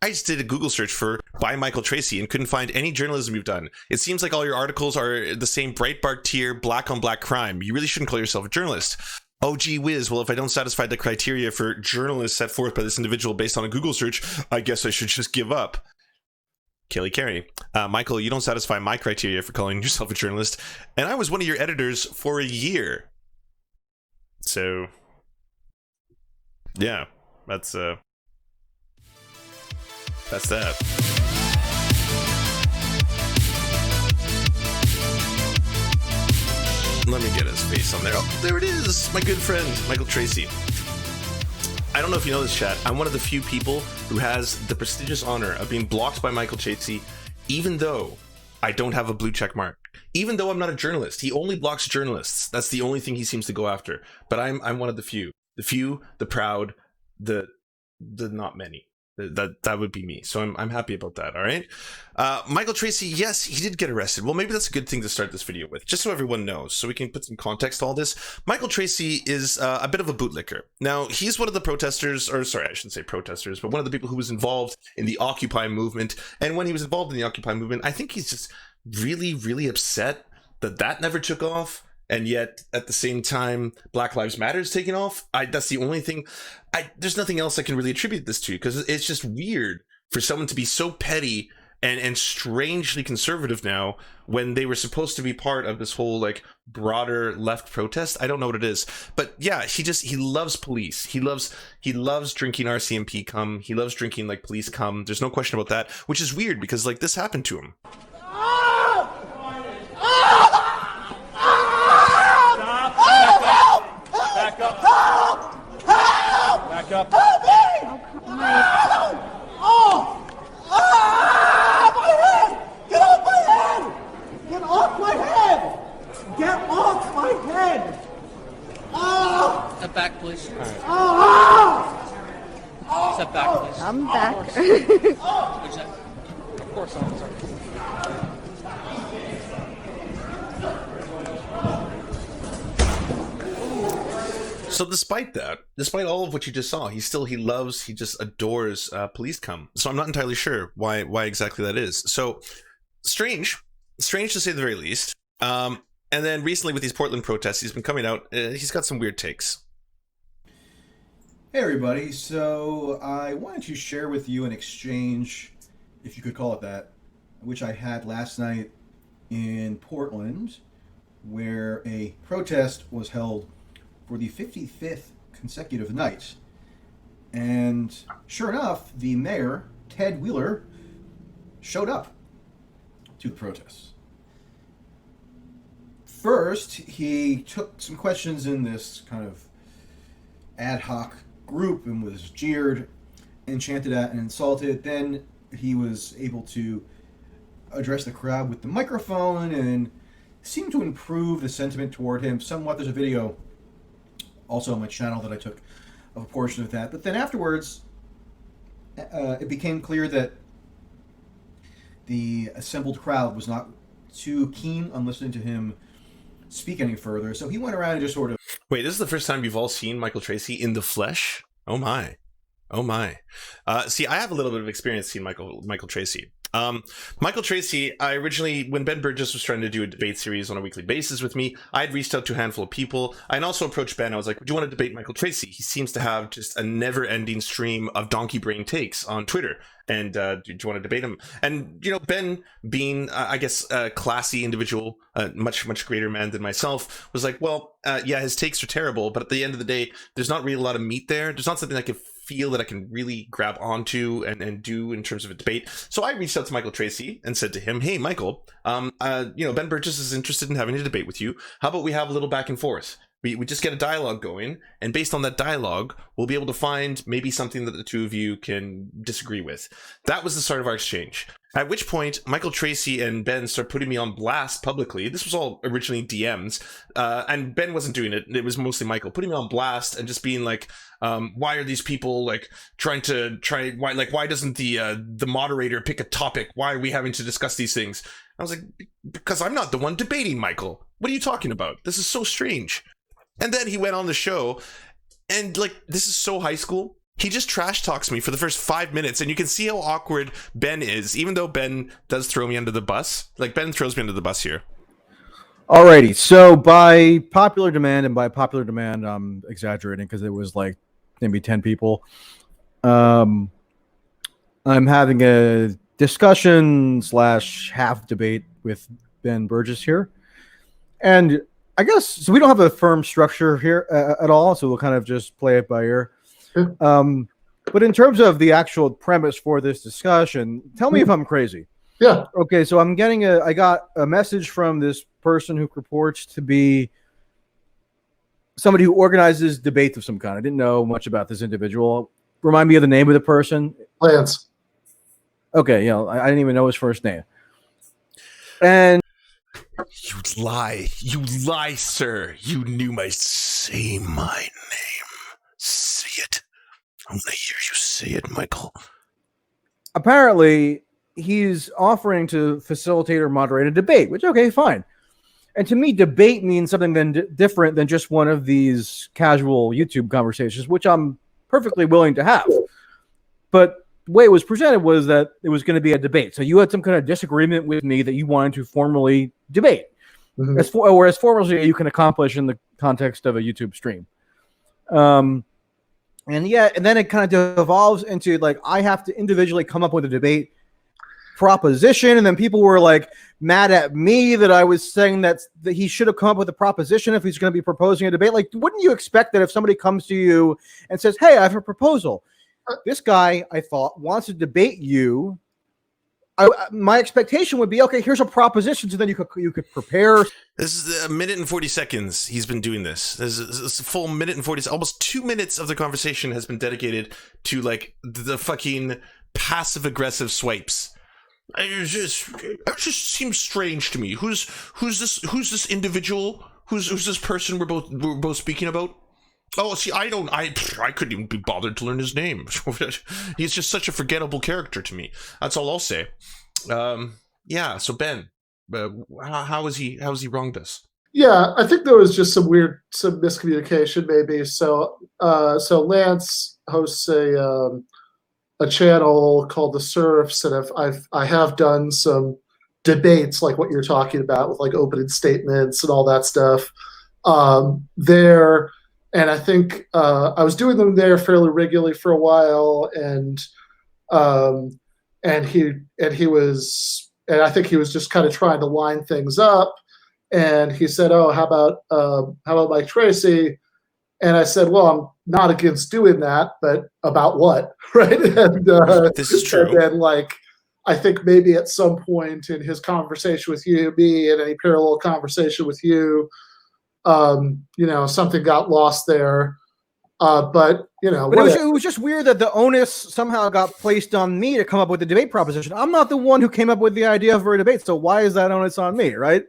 I just did a Google search for by Michael Tracey and couldn't find any journalism you've done. It seems like all your articles are the same Breitbart tier, black on black crime. You really shouldn't call yourself a journalist. Oh, gee whiz. Well, if I don't satisfy the criteria for journalists set forth by this individual based on a Google search, I guess I should just give up. Kelly Carey. Michael, you don't satisfy my criteria for calling yourself a journalist, and I was one of your editors for a year. So, yeah, that's that. Let me get his face on there. Oh, there it is, my good friend, Michael Tracey. I don't know if you know this, chat. I'm one of the few people who has the prestigious honor of being blocked by Michael Tracey, even though I don't have a blue check mark. Even though I'm not a journalist. He only blocks journalists. That's the only thing he seems to go after. But I'm one of the few. The few, the proud, the not many. That would be me. So I'm happy about that. All right. Michael Tracey, yes, he did get arrested. Well, maybe that's a good thing to start this video with, just so everyone knows, so we can put some context to all this. Michael Tracey is a bit of a bootlicker. Now, he's one of the protesters, or sorry, I shouldn't say protesters, but one of the people who was involved in the Occupy movement. And when he was involved in the Occupy movement, I think he's just really, really upset that never took off. And yet, at the same time, Black Lives Matter is taking off. That's the only thing. There's nothing else I can really attribute this to, because it's just weird for someone to be so petty and strangely conservative now when they were supposed to be part of this whole like broader left protest. I don't know what it is, but yeah, he loves police. He loves drinking RCMP cum. He loves drinking like police cum. There's no question about that, which is weird because like this happened to him. Back up! Help! Help! Back up! Help me! Help! Oh! Ah! My head! Get off my head! Get off my head! Get off my head! Ah! Step back, please. Ah! Step back, please. I'm back. Of course, officer. So despite all of what you just saw, he just adores police cum. So I'm not entirely sure why exactly that is. So strange to say the very least. And then recently with these Portland protests, he's been coming out. He's got some weird takes. Hey everybody, so I wanted to share with you an exchange, if you could call it that, which I had last night in Portland, where a protest was held for the 55th consecutive night. And sure enough, the mayor, Ted Wheeler, showed up to the protests. First, he took some questions in this kind of ad hoc group and was jeered and chanted at and insulted. Then he was able to address the crowd with the microphone and seemed to improve the sentiment toward him somewhat. There's a video also on my channel that I took of a portion of that. But then afterwards, it became clear that the assembled crowd was not too keen on listening to him speak any further. So he went around and just sort of... Wait, this is the first time you've all seen Michael Tracey in the flesh? Oh my. Oh my. See, I have a little bit of experience seeing Michael Tracey. Michael Tracey, I originally, when Ben Burgess was trying to do a debate series on a weekly basis with me, I had reached out to a handful of people. I also approached Ben. I was like, do you want to debate Michael Tracey? He seems to have just a never-ending stream of donkey brain takes on Twitter. And do you want to debate him? And, you know, Ben, being, I guess, a classy individual, much greater man than myself, was like, well, yeah, his takes are terrible, but at the end of the day, there's not really a lot of meat there. There's not something I could feel that I can really grab onto and do in terms of a debate. So I reached out to Michael Tracey and said to him, hey, Michael, you know, Ben Burgess is interested in having a debate with you. How about we have a little back and forth? We just get a dialogue going, and based on that dialogue, we'll be able to find maybe something that the two of you can disagree with. That was the start of our exchange. At which point, Michael Tracey and Ben started putting me on blast publicly. This was all originally DMs, and Ben wasn't doing it. It was mostly Michael putting me on blast and just being like, why are these people like why doesn't the moderator pick a topic? Why are we having to discuss these things? I was like, because I'm not the one debating, Michael. What are you talking about? This is so strange. And then he went on the show, and like, this is so high school. He just trash talks me for the first 5 minutes, and you can see how awkward Ben is, even though Ben does throw me under the bus. Like, Ben throws me under the bus here. Alrighty, so by popular demand, and by popular demand, I'm exaggerating because it was like maybe 10 people. I'm having a discussion / half debate with Ben Burgess here. And I guess, so we don't have a firm structure here at all, so we'll kind of just play it by ear. But in terms of the actual premise for this discussion, tell me if I'm crazy. Yeah. Okay, so I got a message from this person who purports to be somebody who organizes debates of some kind. I didn't know much about this individual. Remind me of the name of the person. Lance. Okay, I didn't even know his first name. And You lie, sir. You knew say my name. Say it. I want to hear you say it, Michael. Apparently, he's offering to facilitate or moderate a debate, which, okay, fine. And to me, debate means something different than just one of these casual YouTube conversations, which I'm perfectly willing to have. But the way it was presented was that it was going to be a debate. So you had some kind of disagreement with me that you wanted to formally debate, as formally you can accomplish in the context of a YouTube stream. And then it kind of devolves into like I have to individually come up with a debate proposition, and then people were like mad at me that I was saying that he should have come up with a proposition if he's going to be proposing a debate. Like, wouldn't you expect that if somebody comes to you and says, "Hey, I have a proposal. This guy, I thought, wants to debate you." My expectation would be, okay, here's a proposition, so then you could prepare. This is a minute and 40 seconds he's been doing this. This is a full minute and 40, almost 2 minutes of the conversation has been dedicated to like the fucking passive aggressive swipes. It just seems strange to me. Who's this individual? Who's this person we're both speaking about? Oh, see, I couldn't even be bothered to learn his name. He's just such a forgettable character to me. That's all I'll say. Yeah. So Ben, how is he wronged us? Yeah, I think there was just some miscommunication maybe. So Lance hosts a channel called the Serfs, and I have done some debates like what you're talking about with like opening statements and all that stuff there. And I think I was doing them there fairly regularly for a while, and I think he was just kind of trying to line things up. And he said, "Oh, how about Mike Tracey?" And I said, "Well, I'm not against doing that, but about what?" Right? And this is true. And then, like, I think maybe at some point in his conversation with me, and any parallel conversation with you, something got lost there. But it was just weird that the onus somehow got placed on me to come up with the debate proposition. I'm not the one who came up with the idea for a debate, so why is that onus on me, right?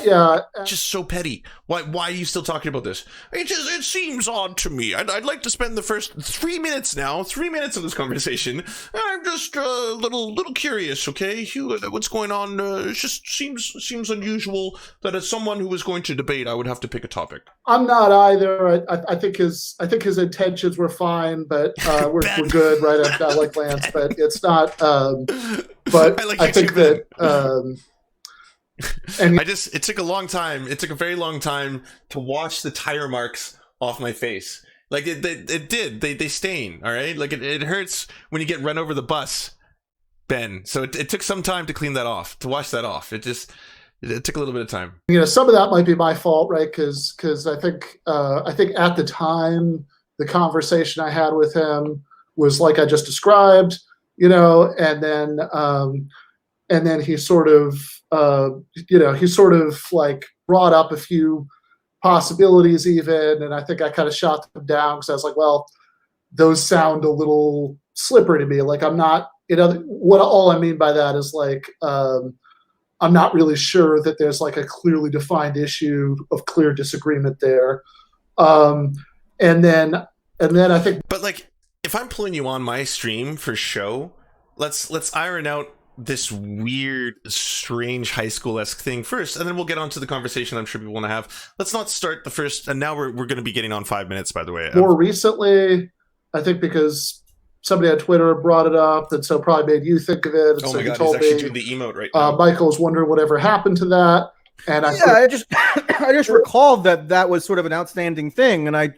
Yeah. Just so petty. Why are you still talking about this? It seems odd to me. I'd like to spend the first 3 minutes of this conversation. I'm just a little curious. Okay, what's going on? It just seems unusual that as someone who was going to debate, I would have to pick a topic. I'm not either. I think his intentions were fine, but we're good, right? I like Lance, but it's not. But I think that. It took a long time. It took a very long time to wash the tire marks off my face. Like it did. They stain. All right. Like it hurts when you get run over the bus, Ben. So it took some time to clean that off, to wash that off. It took a little bit of time. Some of that might be my fault, right? Because I think at the time the conversation I had with him was like I just described, and then he sort of like brought up a few possibilities even, and I think I kind of shot them down because I was like, well, those sound a little slippery to me. Like I'm not, what all I mean by that is like I'm not really sure that there's like a clearly defined issue of clear disagreement there. And then I think, but like if I'm pulling you on my stream for show, let's iron out this weird, strange high school-esque thing first, and then we'll get on to the conversation I'm sure people want to have. Let's not start the first, and now we're going to be getting on 5 minutes, by the way. More recently, I think because somebody on Twitter brought it up, and so probably made you think of it. And Oh so my he god, he's told actually me, doing the emote right now. Michael's wondering whatever happened to that. And I I just recalled that was sort of an outstanding thing, and I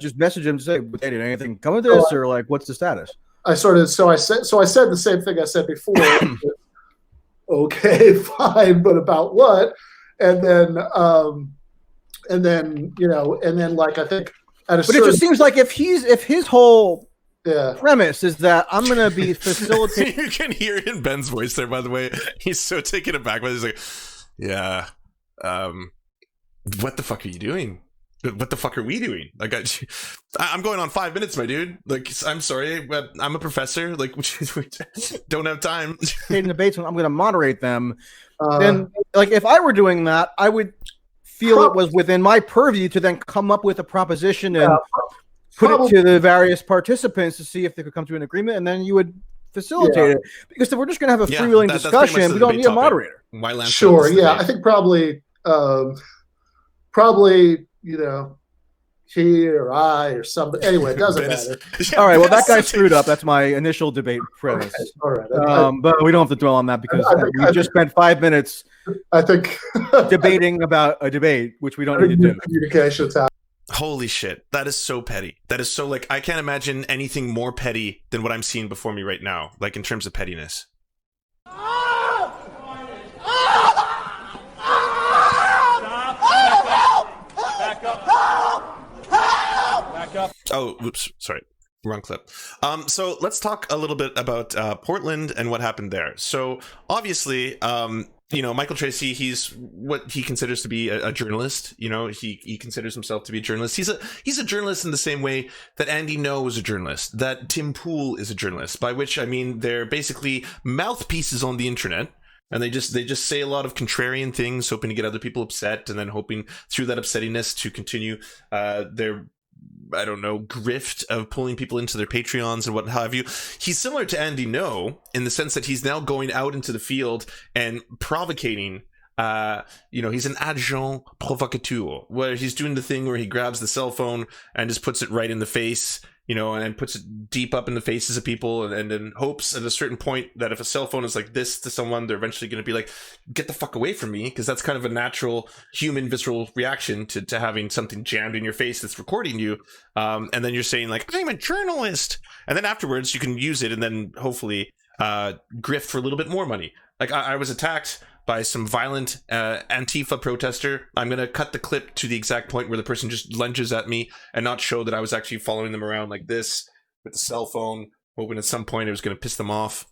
just messaged him to say, "Hey, did anything come of this, or like, what's the status?" I said the same thing I said before. Okay, fine, but about what? And then like I think at a But it just seems like if his whole premise is that I'm going to be facilitating. You can hear it in Ben's voice there, by the way. He's so taken aback by this. He's like, yeah, what the fuck are you doing? What the fuck are we doing? Like, I'm going on 5 minutes, my dude. Like, I'm sorry, but I'm a professor. Like, we don't have time. Debates, I'm going to moderate them. Then, like, if I were doing that, I would feel it was within my purview to then come up with a proposition and put it to the various participants to see if they could come to an agreement, and then you would facilitate it. Because if we're just going to have a freewheeling discussion, we don't need a moderator. Why Lance? Sure, yeah, I think probably, you know, he or I or somebody. Anyway, it doesn't matter. All right, well, that guy screwed up. That's my initial debate premise. Okay, all right, but we don't have to dwell on that because we just spent 5 minutes. I think debating about a debate, which we don't need to do. Communications. Holy shit, that is so petty. That is so, like, I can't imagine anything more petty than what I'm seeing before me right now, like in terms of pettiness. Oh, oops, sorry. Wrong clip. So let's talk a little bit about Portland and what happened there. So obviously, you know, Michael Tracey, he's what he considers to be a journalist. You know, he considers himself to be a journalist. He's a journalist in the same way that Andy Ngo is a journalist, that Tim Pool is a journalist, by which I mean they're basically mouthpieces on the internet. And they just say a lot of contrarian things, hoping to get other people upset, and then hoping through that upsettiness to continue their, I don't know, grift of pulling people into their Patreons and what have you. He's similar to Andy Ngo in the sense that he's now going out into the field and provocating. You know, he's an agent provocateur, where he's doing the thing where he grabs the cell phone and just puts it right in the face, you know, and puts it deep up in the faces of people, and then hopes at a certain point that if a cell phone is like this to someone, they're eventually going to be like, get the fuck away from me, because that's kind of a natural human visceral reaction to having something jammed in your face that's recording you. And then you're saying like, I'm a journalist, and then afterwards you can use it and then hopefully grift for a little bit more money. Like I was attacked by some violent Antifa protester. I'm going to cut the clip to the exact point where the person just lunges at me and not show that I was actually following them around like this with the cell phone, hoping at some point it was going to piss them off.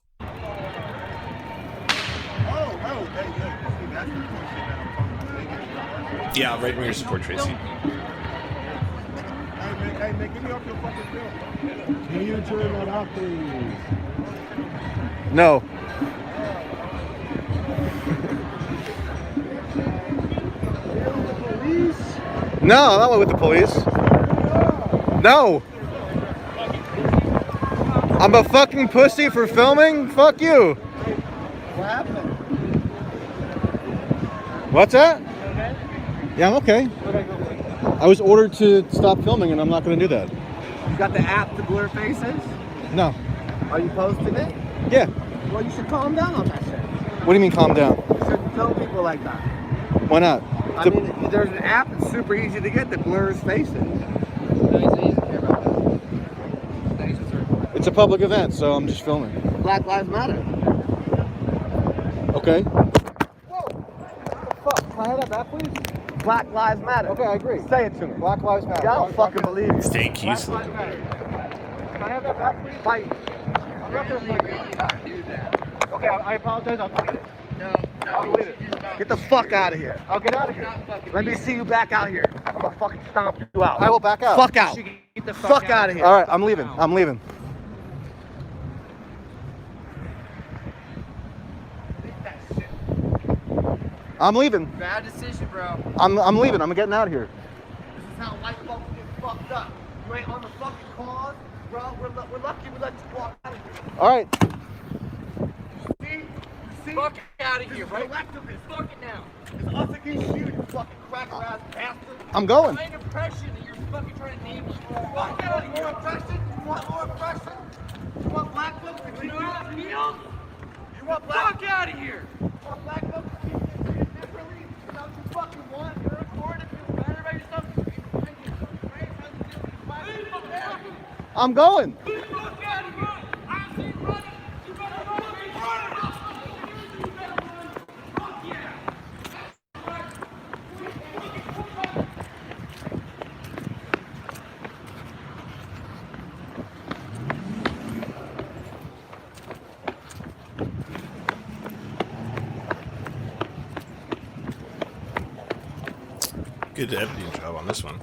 Yeah, right-winger support, Tracey. Hey, man, get me off your fucking film. Can you turn that off, please? No. No, I'm not with the police. No. I'm a fucking pussy for filming? Fuck you. What happened? What's that? Okay. Yeah, I'm okay. I was ordered to stop filming and I'm not going to do that. You got the app to blur faces? No. Are you posting it? Yeah. Well, you should calm down on that shit. What do you mean calm down? You shouldn't tell people like that. Why not? I mean, there's an app that's super easy to get that blurs faces. It's a public event, so I'm just filming. Black Lives Matter. Okay. Whoa! What the fuck? Can I have that back, please? Black Lives Matter. Okay, I agree. Say it to me. Black Lives Matter. I don't fucking believe you. Thank you. Black Lives Matter. Can I have that back, please? Fight. I'm not gonna fight you. Okay, I apologize. I'll delete it. No, I'll delete it. Get the fuck out of here. I'll get out of here. Let me see you back out here. I'm gonna fucking stomp you out. I will back out. Fuck out. Get the fuck out of here. All right, I'm leaving. I'm leaving. I'm leaving. Bad decision, bro. I'm leaving. I'm getting out of here. This is how white folks get fucked up. You ain't on the fucking cause, bro. We're lucky we let you walk out of here. All right. See? Fuck out of here, right? Fuck it now. It's us against you, you fucking cracker ass bastard. I'm going. Impression that you're fucking trying to name me? Fuck out of more oppression? You want more oppression? You want black folks to keep getting killed? You want black out of here? You want black folks to keep getting treated differently? Is that what you fucking want? You're a court and feel better about yourself? You find yourself great? How do you deal with these black people? I'm going. Fuck out of here! I see running! You better run! You better run! Fuck yeah! Good editing job on this one.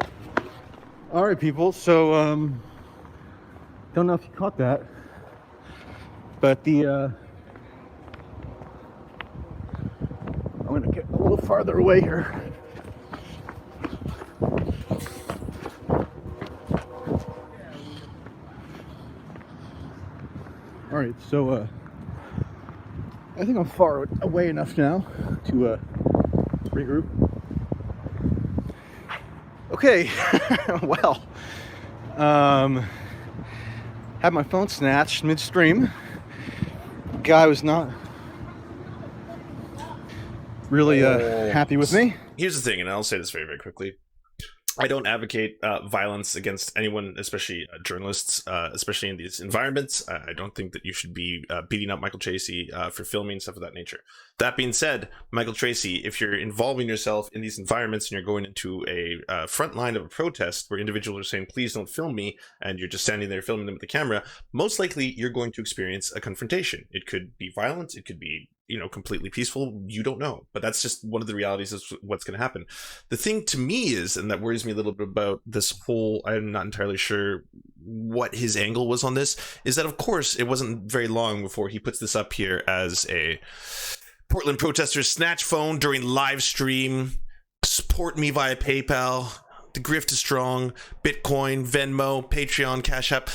All right, people. So, don't know if you caught that, but I'm gonna get a little farther away here. All right, so I think I'm far away enough now to regroup. Okay, well, had my phone snatched midstream. Guy was not really happy with me. Here's the thing, and I'll say this very, very quickly. I don't advocate violence against anyone, especially journalists, especially in these environments. I don't think that you should be beating up Michael Tracey for filming, stuff of that nature. That being said, Michael Tracey, if you're involving yourself in these environments and you're going into a front line of a protest where individuals are saying, please don't film me, and you're just standing there filming them with the camera, most likely you're going to experience a confrontation. It could be violent, it could be, you know, completely peaceful. You don't know, but that's just one of the realities of what's going to happen. The thing to me is, and that worries me a little bit about this whole, I'm not entirely sure what his angle was on this, is that of course it wasn't very long before he puts this up here as a Portland protesters snatch phone during live stream, support me via PayPal, the grift is strong, Bitcoin, Venmo, Patreon, Cash App.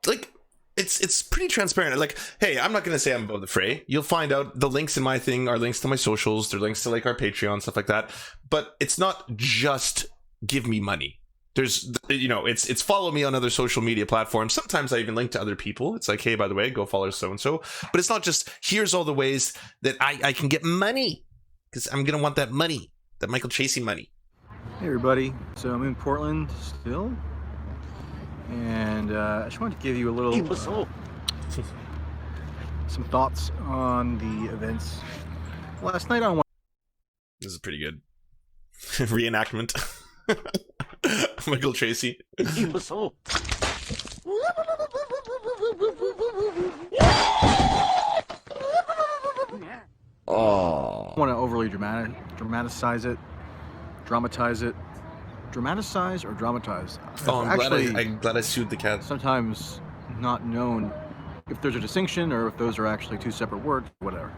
Like, it's pretty transparent. Like, hey, I'm not going to say I'm above the fray. You'll find out the links in my thing are links to my socials. They're links to like our Patreon, stuff like that. But it's not just give me money. There's, you know, it's follow me on other social media platforms. Sometimes I even link to other people. It's like, hey, by the way, go follow so-and-so. But it's not just, here's all the ways that I can get money. Because I'm going to want that money, that Michael Tracey money. Hey everybody, so I'm in Portland still. And I just wanted to give you a little some thoughts on the events last night on. This is pretty good. Reenactment. Michael Tracey. Oh. I want to overly dramatize it, dramatize it. Dramatize or dramatize? Oh, I'm glad I sued the cat. Sometimes not known if there's a distinction or if those are actually two separate words, whatever.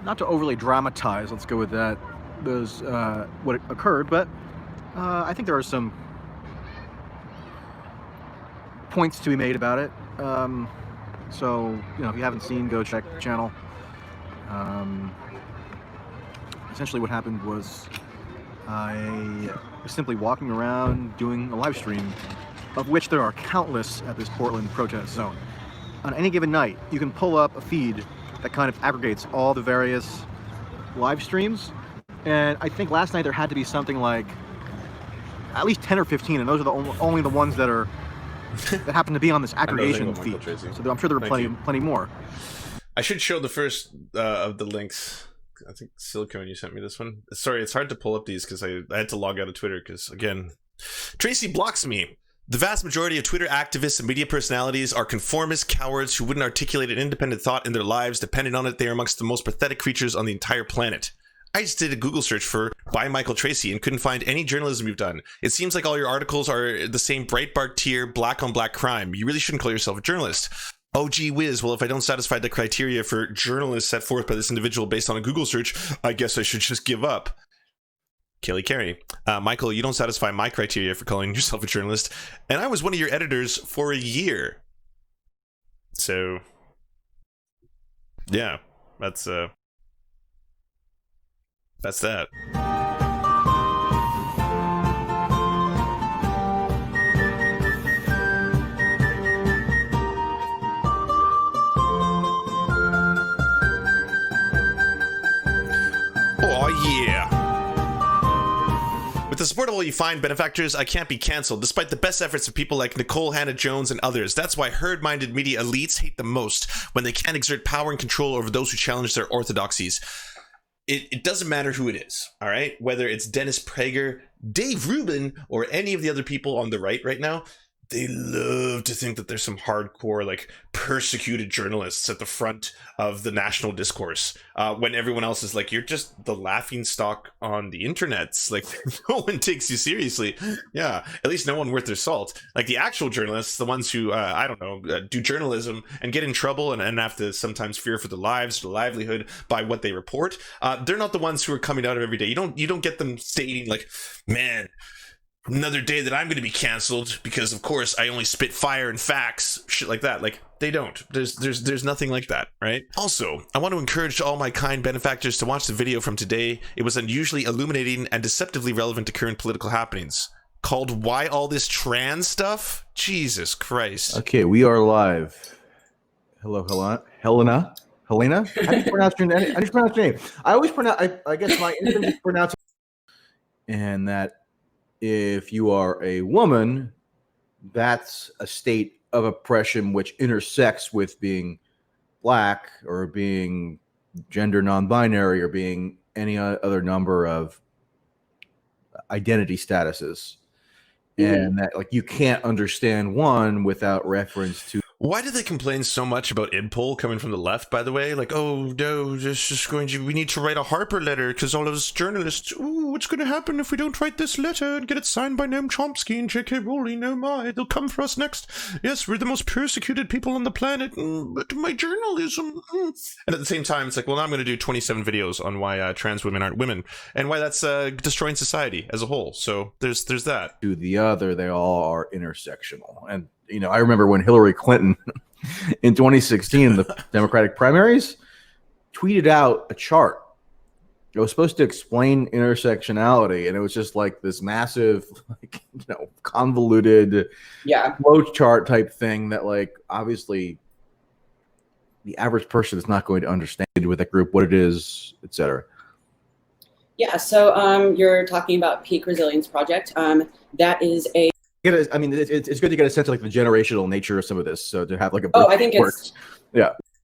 Not to overly dramatize, let's go with that, those what occurred, but I think there are some points to be made about it. So, you know, if you haven't seen, go check the channel. Essentially what happened was I was simply walking around doing a live stream, of which there are countless at this Portland protest zone. On any given night, you can pull up a feed that kind of aggregates all the various live streams. And I think last night there had to be something like at least 10 or 15, and those are the only the ones that are that happen to be on this aggregation feed. So I'm sure there are plenty more. I should show the first of the links. I think Silicone, you sent me this one. Sorry, it's hard to pull up these because I had to log out of Twitter because, again, Tracey blocks me. The vast majority of Twitter activists and media personalities are conformist cowards who wouldn't articulate an independent thought in their lives. Dependent on it, they are amongst the most pathetic creatures on the entire planet. I just did a Google search for by Michael Tracey and couldn't find any journalism you've done. It seems like all your articles are the same Breitbart tier, black on black crime. You really shouldn't call yourself a journalist. Oh, gee whiz. Well, if I don't satisfy the criteria for journalists set forth by this individual based on a Google search, I guess I should just give up. Kelly Carey. Michael, you don't satisfy my criteria for calling yourself a journalist, and I was one of your editors for a year. So, yeah, that's that. the support of all you fine benefactors, I can't be cancelled, despite the best efforts of people like Nicole Hannah-Jones and others. That's why herd-minded media elites hate the most, when they can't exert power and control over those who challenge their orthodoxies. It doesn't matter who it is, all right? Whether it's Dennis Prager, Dave Rubin, or any of the other people on the right now, they love to think that there's some hardcore, like, persecuted journalists at the front of the national discourse, when everyone else is like, you're just the laughing stock on the internets. Like, no one takes you seriously. Yeah, at least no one worth their salt. Like, the actual journalists, the ones who, I don't know, do journalism and get in trouble and have to sometimes fear for their lives, their livelihood by what they report, they're not the ones who are coming out every day. You don't get them stating, like, man, another day that I'm going to be canceled because, of course, I only spit fire and facts, shit like that. Like, they don't. There's nothing like that, right? Also, I want to encourage all my kind benefactors to watch the video from today. It was unusually illuminating and deceptively relevant to current political happenings. Called "Why All This Trans Stuff?" Jesus Christ. Okay, we are live. Hello, Helena. How do you pronounce your name? I always pronounce. I guess my instinct is pronounce. And that, if you are a woman, that's a state of oppression which intersects with being black or being gender non-binary or being any other number of identity statuses. And that, like, you can't understand one without reference to. Why do they complain so much about IDPOL coming from the left, by the way? Like, oh, no, we need to write a Harper letter because all of us journalists, ooh, what's going to happen if we don't write this letter and get it signed by Noam Chomsky and J.K. Rowling? Oh my, they'll come for us next. Yes, we're the most persecuted people on the planet, but my journalism. And at the same time, it's like, well, now I'm going to do 27 videos on why trans women aren't women and why that's destroying society as a whole. So there's that. To the other, they all are intersectional. And you know, I remember when Hillary Clinton in 2016, the Democratic primaries, tweeted out a chart. It was supposed to explain intersectionality, and it was just like this massive, like, you know, convoluted flow chart type thing that, like, obviously the average person is not going to understand with that group, what it is, etc. Yeah, so you're talking about Peak Resilience Project. That is a I mean, it's good to get a sense of, like, the generational nature of some of this. So to have, like, a I think it's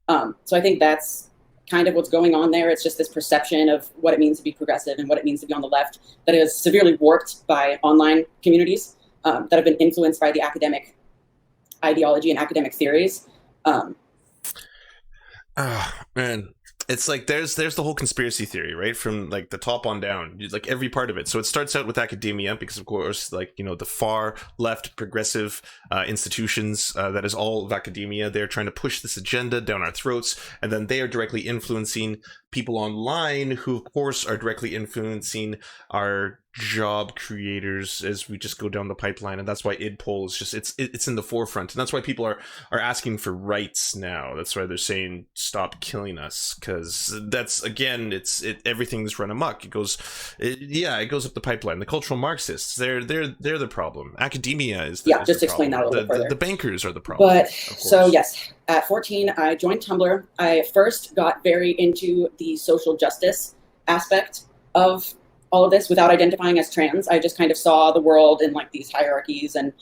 so I think that's kind of what's going on there. It's just this perception of what it means to be progressive and what it means to be on the left that is severely warped by online communities that have been influenced by the academic ideology and academic theories. Man, it's like there's the whole conspiracy theory, right, from like the top on down, like every part of it. So it starts out with academia because, of course, like, you know, the far left progressive institutions, that is all of academia, they're trying to push this agenda down our throats, and then they are directly influencing people online who, of course, are directly influencing our job creators as we just go down the pipeline. And that's why IDPOL is just it's in the forefront, and that's why people are asking for rights now. That's why they're saying stop killing us, because that's, again, everything's run amok. It goes up the pipeline. The cultural Marxists, they're the problem. Academia is the, just explain that a little further. The bankers are the problem. But so yes, at 14 I joined Tumblr. I first got very into the social justice aspect of all of this without identifying as trans. I just kind of saw the world in, like, these hierarchies, and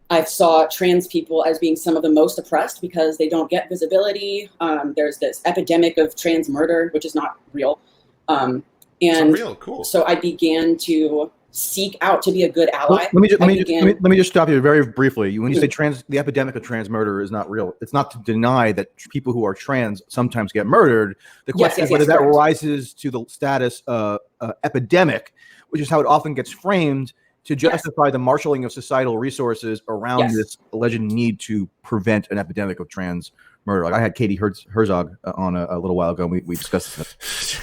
I saw trans people as being some of the most oppressed because they don't get visibility. There's this epidemic of trans murder, which is not real. And real, cool. So I began to seek out to be a good ally. Let me just stop you very briefly. When you say the epidemic of trans murder is not real, it's not to deny that people who are trans sometimes get murdered. The question is whether that rises to the status of epidemic, which is how it often gets framed to justify the marshaling of societal resources around this alleged need to prevent an epidemic of trans murder. Like, I had Katie Herzog on a little while ago, and we discussed this.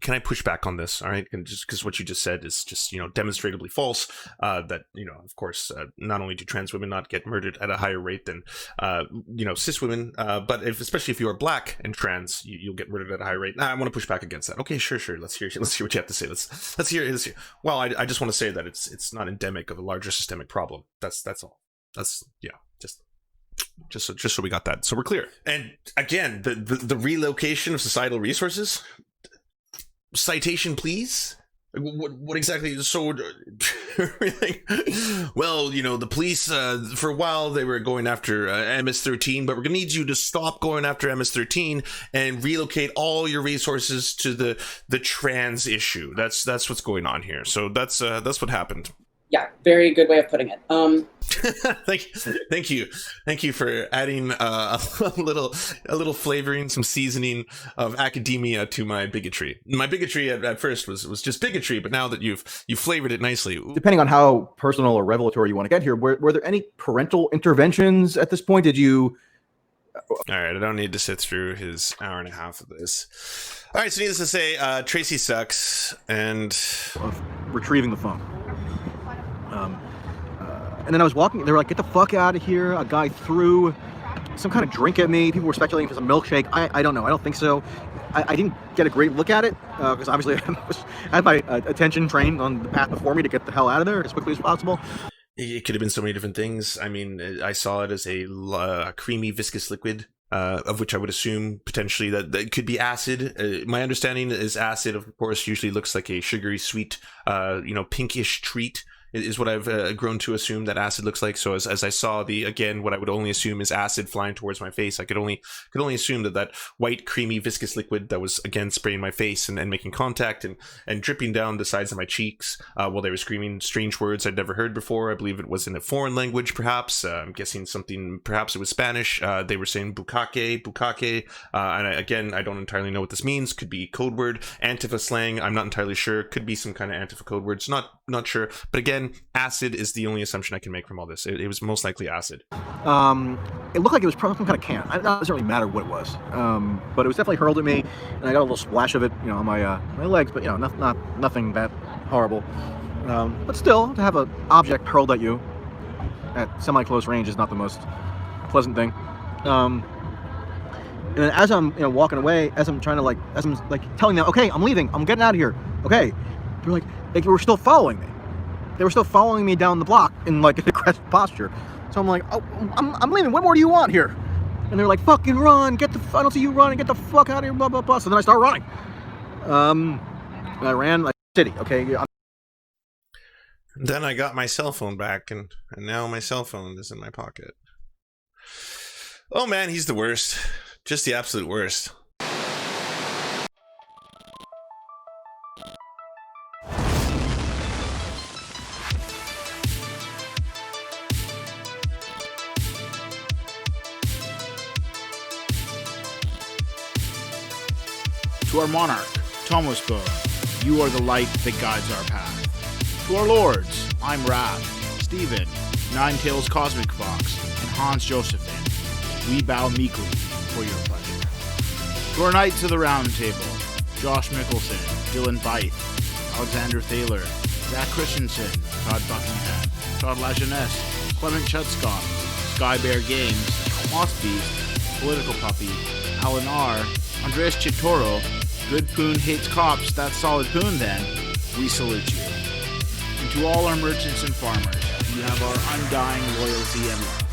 Can I push back on this? All right. And just because what you just said is just, you know, demonstrably false, that, you know, of course, not only do trans women not get murdered at a higher rate than, you know, cis women, but especially if you are black and trans, you'll get murdered at a higher rate. I want to push back against that. Okay, sure. Let's hear what you have to say. Let's hear. Well, I just want to say that it's not endemic of a larger systemic problem. That's all. Just so we got that, so we're clear. And again, the relocation of societal resources, citation please. What exactly? So, really? Well, the police, for a while, they were going after MS-13, but we're going to need you to stop going after MS-13 and relocate all your resources to the trans issue. That's what's going on here. So that's what happened. Yeah, very good way of putting it. Thank you for adding a little flavoring, some seasoning of academia to my bigotry. My bigotry at first was just bigotry, but now that you've flavored it nicely. Depending on how personal or revelatory you want to get here, were there any parental interventions at this point? Did you? All right, I don't need to sit through his hour and a half of this. All right, so needless to say, Tracey sucks, and of retrieving the phone. And then I was walking, they were like, get the fuck out of here. A guy threw some kind of drink at me. People were speculating if it was a milkshake. I don't know. I don't think so. I didn't get a great look at it because obviously I had my attention trained on the path before me to get the hell out of there as quickly as possible. It could have been so many different things. I mean, I saw it as a creamy, viscous liquid, of which I would assume potentially that it could be acid. My understanding is acid, of course, usually looks like a sugary, sweet, pinkish treat. Is what I've grown to assume that acid looks like. So as I saw what I would only assume is acid flying towards my face, I could only assume that white, creamy, viscous liquid that was again spraying my face and making contact and dripping down the sides of my cheeks while they were screaming strange words I'd never heard before. I believe it was in a foreign language, perhaps. I'm guessing perhaps it was Spanish. They were saying bukake, and I don't entirely know what this means. Could be code word, Antifa slang. I'm not entirely sure. Could be some kind of Antifa code words. Not sure. But again, acid is the only assumption I can make from all this. It was most likely acid. It looked like it was probably some kind of can. It doesn't really matter what it was, but it was definitely hurled at me, and I got a little splash of it, on my legs. But nothing that horrible. But still, to have an object hurled at you at semi-close range is not the most pleasant thing. And then as I'm walking away, as I'm telling them, okay, I'm leaving, I'm getting out of here. Okay, they're they were still following me. They were still following me down the block in an aggressive posture. So I'm like, oh, I'm leaving. What more do you want here? And they're like, fucking run. I don't see you running. Get the fuck out of here, blah, blah, blah. So then I start running. I ran like city, okay? Then I got my cell phone back, and now my cell phone is in my pocket. Oh man, he's the worst. Just the absolute worst. To our monarch, Thomas Bone, you are the light that guides our path. To our lords, I'm Raph, Stephen, Ninetails Cosmic Fox, and Hans Josephine, we bow meekly for your pleasure. To our knights of the Round Table, Josh Mickelson, Dylan Byth, Alexander Thaler, Zach Christensen, Todd Buckingham, Todd Lajeunesse, Clement Chudskop, Sky Bear Games, Moss Beast, Political Puppy, Alan R., Andreas Chitoro, Good Poon Hates Cops, that's solid poon then, we salute you. And to all our merchants and farmers, you have our undying loyalty and love.